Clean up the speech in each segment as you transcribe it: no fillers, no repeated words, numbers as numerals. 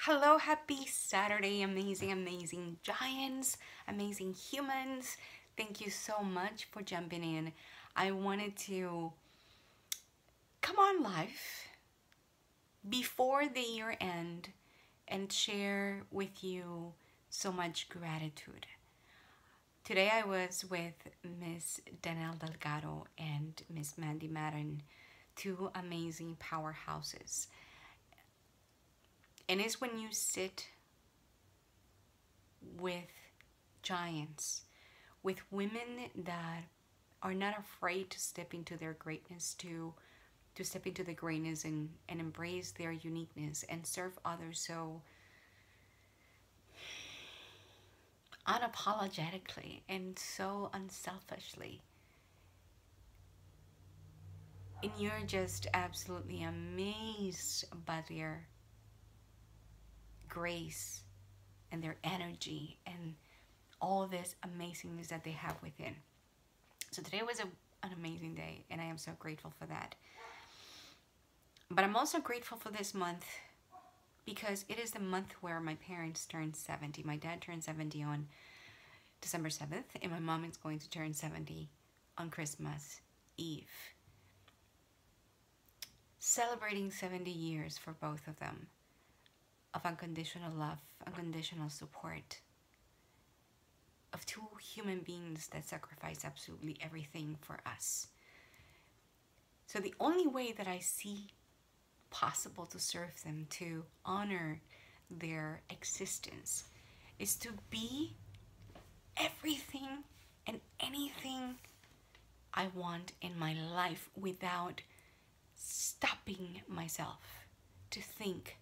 Hello, happy Saturday, amazing giants, amazing humans. Thank you so much for jumping in. I wanted to come on live before the year end and share with you so much gratitude. Today I was with Miss Danelle Delgado and Miss Mandy Madden, two amazing powerhouses. And it's when you sit with giants, with women that are not afraid to step into their greatness, to step into the greatness and embrace their uniqueness and serve others so unapologetically and so unselfishly. And you're just absolutely amazed by their grace and their energy and all this amazingness that they have within. So today was an amazing day, and I am so grateful for that. But I'm also grateful for this month because it is the month where my parents turned 70. My dad turned 70 on December 7th, and my mom is going to turn 70 on Christmas Eve. Celebrating 70 years for both of them of unconditional love, unconditional support, of two human beings that sacrifice absolutely everything for us. So the only way that I see possible to serve them, to honor their existence, is to be everything and anything I want in my life without stopping myself to think,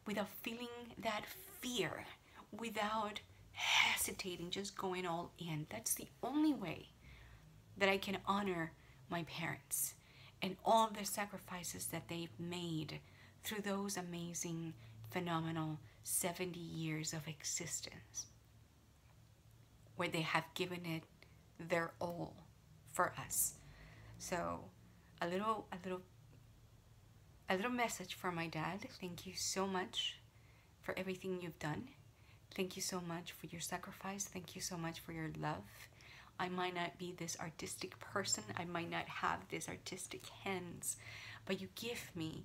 without feeling that fear, without hesitating, just going all in. That's the only way that I can honor my parents and all the sacrifices that they've made through those amazing, phenomenal 70 years of existence, where they have given it their all for us. So a little message for my dad. Thank you so much for everything you've done. Thank you so much for your sacrifice. Thank you so much for your love. I might not be this artistic person. I might not have this artistic hands, but you gave me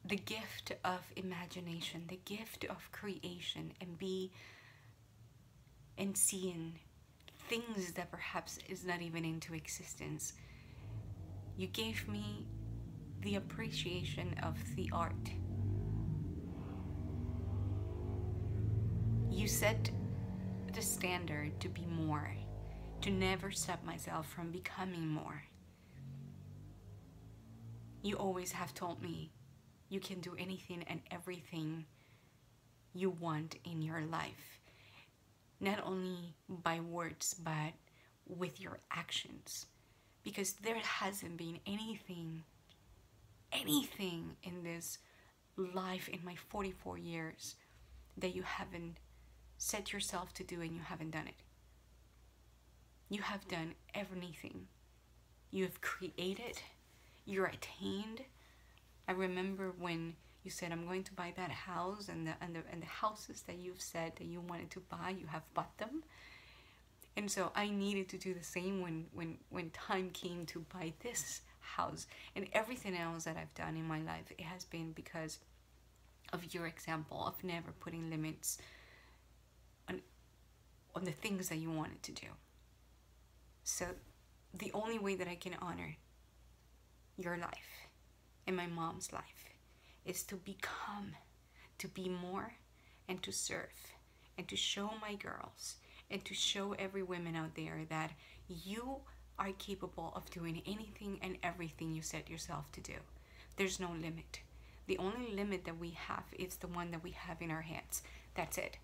the gift of imagination, the gift of creation, and seeing things that perhaps is not even into existence. You gave me the appreciation of the art. You set the standard to be more, to never stop myself from becoming more. You always have told me you can do anything and everything you want in your life, not only by words but with your actions, because there hasn't been anything in this life, in my 44 years, that you haven't set yourself to do and you haven't done it. You have done everything. You have created, you're attained. I remember when you said, I'm going to buy that house, and the houses that you've said that you wanted to buy, you have bought them. And so I needed to do the same when time came to buy this house. And everything else that I've done in my life, it has been because of your example of never putting limits on the things that you wanted to do. So the only way that I can honor your life and my mom's life is to become, to be more, and to serve, and to show my girls, and to show every woman out there that you are capable of doing anything and everything you set yourself to do. There's no limit. The only limit that we have is the one that we have in our hands. That's it.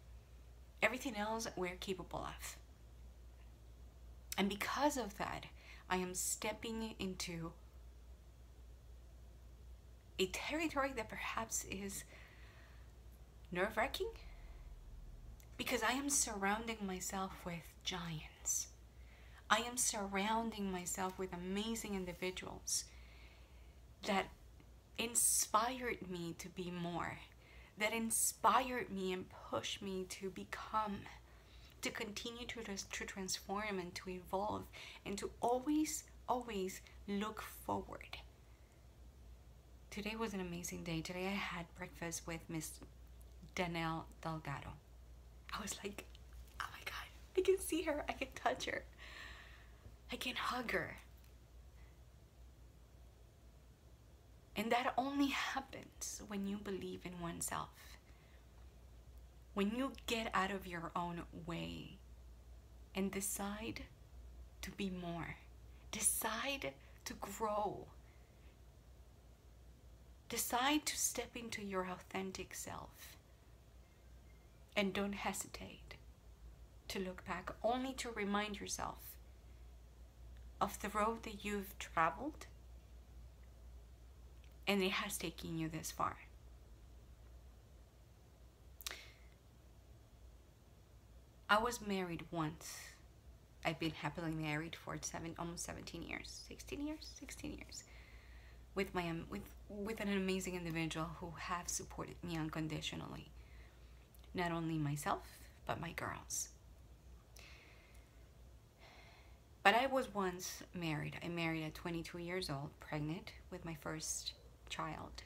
Everything else we're capable of. And because of that, I am stepping into a territory that perhaps is nerve-wracking, because I am surrounding myself with giants. I am surrounding myself with amazing individuals that inspired me to be more, that inspired me and pushed me to become, to continue to transform and to evolve, and to always, always look forward. Today was an amazing day. Today I had breakfast with Miss Danelle Delgado. I was like, oh my God, I can see her, I can touch her, I can hug her. And that only happens when you believe in oneself. When you get out of your own way and decide to be more, decide to grow, decide to step into your authentic self, and don't hesitate to look back, only to remind yourself of the road that you've traveled and it has taken you this far. I was married once. I've been happily married for almost 17 years, 16 years, with an amazing individual who have supported me unconditionally. Not only myself, but my girls. But I was once married. I married at 22 years old, pregnant with my first child.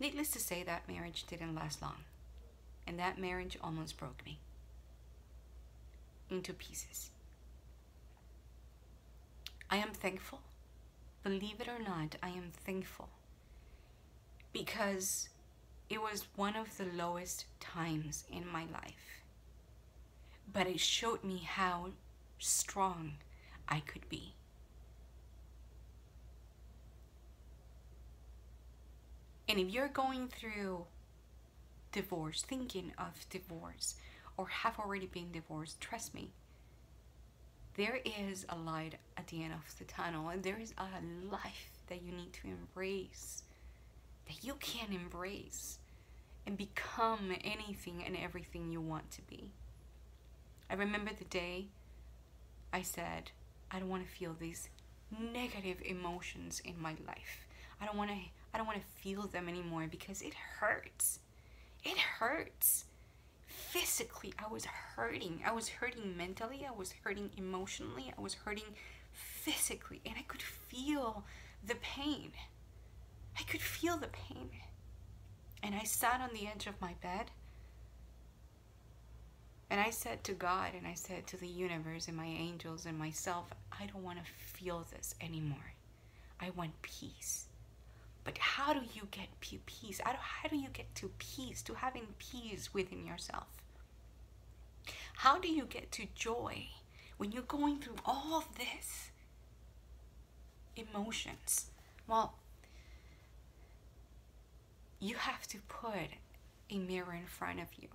Needless to say, that marriage didn't last long. And that marriage almost broke me into pieces. I am thankful. Believe it or not, I am thankful. Because it was one of the lowest times in my life. But it showed me how strong I could be. And if you're going through divorce, thinking of divorce, or have already been divorced, trust me, there is a light at the end of the tunnel, and there is a life that you need to embrace, that you can embrace and become anything and everything you want to be. I remember the day I said, I don't want to feel these negative emotions in my life. I don't want to feel them anymore because it hurts. It hurts. Physically, I was hurting. I was hurting mentally. I was hurting emotionally. I was hurting physically. And I could feel the pain. I could feel the pain. And I sat on the edge of my bed. And I said to God, and I said to the universe and my angels and myself, I don't want to feel this anymore. I want peace. But how do you get peace? How do you get to peace, to having peace within yourself? How do you get to joy when you're going through all this emotions? Well, you have to put a mirror in front of you.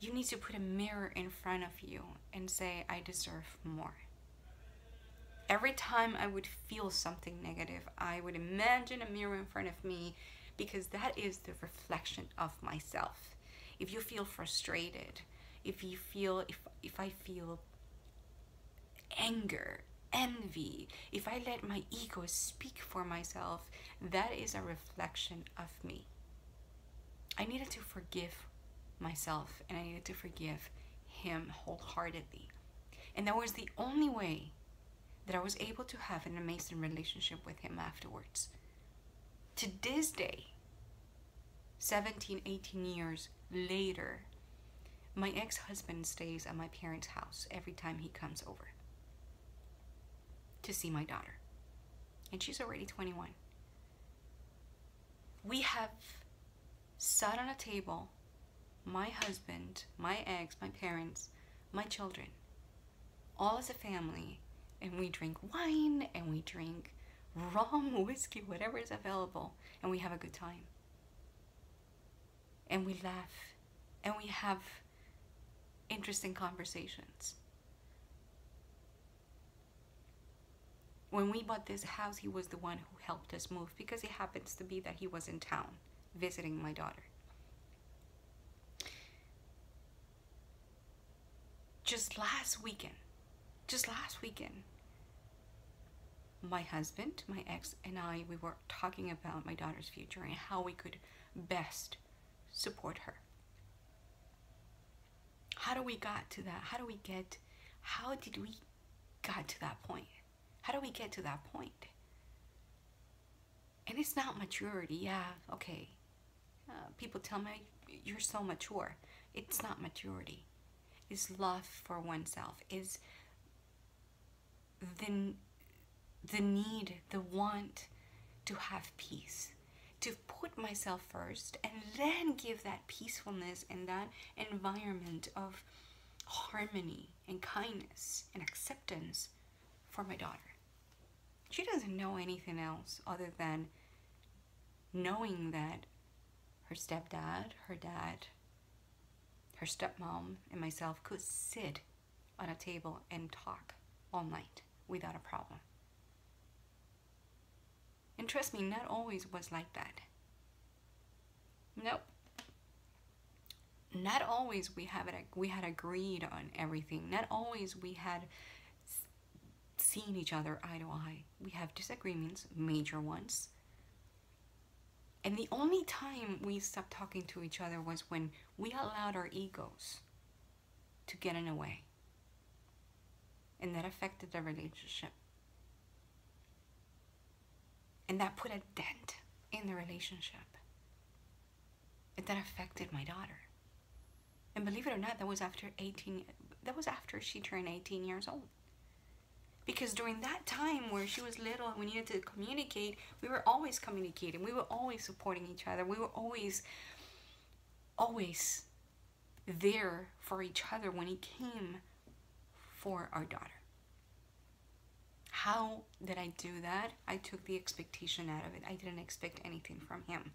You need to put a mirror in front of you and say, I deserve more. Every time I would feel something negative, I would imagine a mirror in front of me, because that is the reflection of myself. If you feel frustrated, if I feel anger, envy, if I let my ego speak for myself, that is a reflection of me. I needed to forgive myself, and I needed to forgive him wholeheartedly. And that was the only way that I was able to have an amazing relationship with him afterwards. To this day, 17, 18 years later, my ex-husband stays at my parents' house every time he comes over to see my daughter. And she's already 21. We have sat on a table, my husband, my ex, my parents, my children, all as a family, and we drink wine, and we drink rum, whiskey, whatever is available, and we have a good time. And we laugh, and we have interesting conversations. When we bought this house, he was the one who helped us move, because it happens to be that he was in town visiting my daughter. Just last weekend, my husband, my ex, and I, we were talking about my daughter's future and how we could best support her. How do we got to that? How did we got to that point? How do we get to that point? And it's not maturity. Yeah, okay. People tell me, you're so mature. It's not maturity. It's love for oneself. It's the need, the want to have peace, to put myself first, and then give that peacefulness and that environment of harmony and kindness and acceptance for my daughter. She doesn't know anything else other than knowing that her stepdad, her dad, her stepmom, and myself could sit on a table and talk all night without a problem. And trust me, not always was like that. Nope. Not always we had agreed on everything. Not always we had seen each other eye to eye. We have disagreements, major ones. And the only time we stopped talking to each other was when we allowed our egos to get in the way. And that affected the relationship. And that put a dent in the relationship. And that affected my daughter. And believe it or not, that was after she turned 18 years old. Because during that time where she was little and we needed to communicate, we were always communicating. We were always supporting each other. We were always there for each other when it came for our daughter. How did I do that? I took the expectation out of it. I didn't expect anything from him.